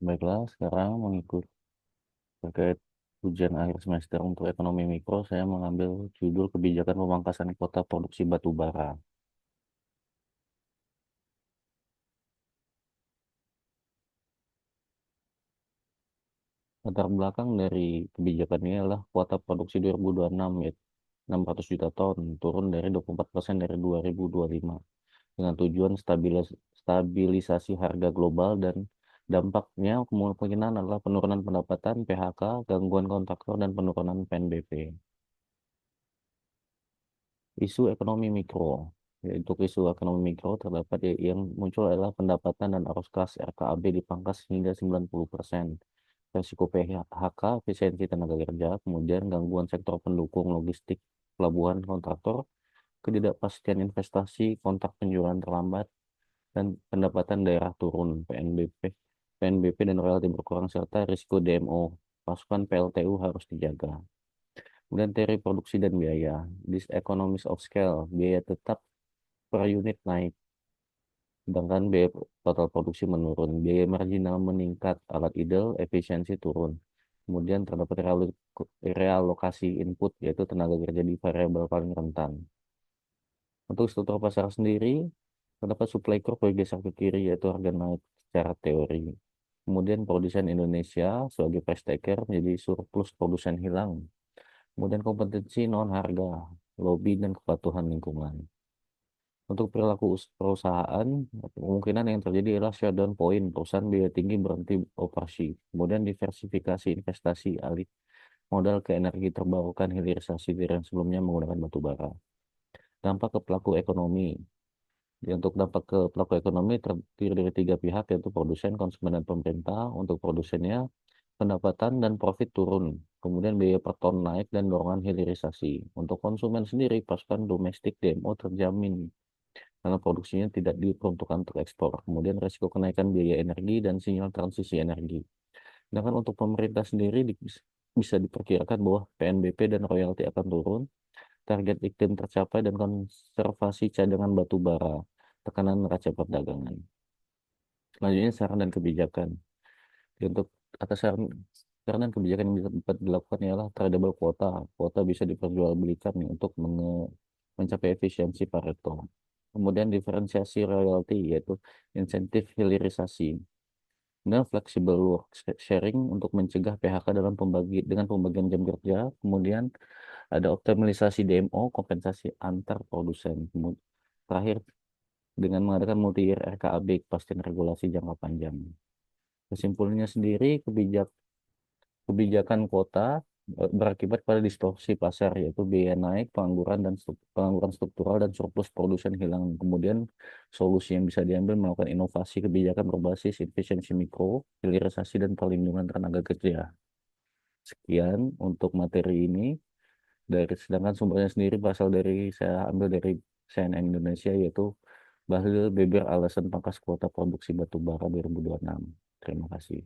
Baiklah, sekarang mengikut terkait ujian akhir semester untuk ekonomi mikro, saya mengambil judul kebijakan pemangkasan kuota produksi batu bara. Latar belakang dari kebijakan ini adalah kuota produksi 2026, yaitu 600 juta ton, turun dari 24% dari 2025, dengan tujuan stabilisasi harga global dan dampaknya kemungkinan adalah penurunan pendapatan, PHK, gangguan kontraktor, dan penurunan PNBP. Isu ekonomi mikro. Untuk isu ekonomi mikro terdapat yang muncul adalah pendapatan dan arus kas RKAB dipangkas hingga 90%. Resiko PHK, efisiensi tenaga kerja, kemudian gangguan sektor pendukung logistik, pelabuhan kontraktor, ketidakpastian investasi, kontrak penjualan terlambat, dan pendapatan daerah turun, PNBP dan royalti berkurang, serta risiko DMO. Pasukan PLTU harus dijaga. Kemudian teori produksi dan biaya. Diseconomies of scale, biaya tetap per unit naik, sedangkan biaya total produksi menurun. Biaya marginal meningkat, alat idle, efisiensi turun. Kemudian terdapat realokasi input, yaitu tenaga kerja di variabel paling rentan. Untuk struktur pasar sendiri, terdapat supply curve bergeser ke kiri, yaitu harga naik secara teori. Kemudian produsen Indonesia sebagai price taker menjadi surplus, produsen hilang. Kemudian kompetensi non harga, lobby, dan kepatuhan lingkungan. Untuk perilaku perusahaan, kemungkinan yang terjadi adalah shutdown point, perusahaan biaya tinggi berhenti operasi. Kemudian diversifikasi investasi, alih modal ke energi terbarukan, hilirisasi dari yang sebelumnya menggunakan batu bara. Dampak ke pelaku ekonomi. Untuk dampak ke pelaku ekonomi terdiri dari tiga pihak, yaitu produsen, konsumen, dan pemerintah. Untuk produsennya, pendapatan dan profit turun. Kemudian biaya per ton naik dan dorongan hilirisasi. Untuk konsumen sendiri, pasokan domestik DMO terjamin karena produksinya tidak diperuntukkan untuk ekspor. Kemudian risiko kenaikan biaya energi dan sinyal transisi energi. Sedangkan untuk pemerintah sendiri bisa diperkirakan bahwa PNBP dan royalti akan turun, target iklim tercapai, dan konservasi cadangan batu bara, tekanan neraca perdagangan. Selanjutnya saran dan kebijakan. Untuk atas saran dan kebijakan yang bisa dapat dilakukan ialah tradable quota. Kuota bisa diperjualbelikan nih untuk mencapai efisiensi Pareto. Kemudian diferensiasi royalti, yaitu insentif hilirisasi. Dan flexible work sharing untuk mencegah PHK dengan pembagian jam kerja. Kemudian ada optimalisasi DMO, kompensasi antar produsen. Terakhir, dengan mengadakan multi-year RKAB, kepastian regulasi jangka panjang. Kesimpulannya sendiri, kebijakan kota berakibat pada distorsi pasar, yaitu biaya naik, pengangguran struktural, dan surplus produsen hilang. Kemudian solusi yang bisa diambil melakukan inovasi kebijakan berbasis efisiensi mikro, hilirisasi, dan perlindungan tenaga kerja. Sekian untuk materi ini. Sedangkan sumbernya sendiri berasal dari, saya ambil dari CNN Indonesia, yaitu Bahlil Beber alasan pangkas kuota produksi batu bara 2026. Terima kasih.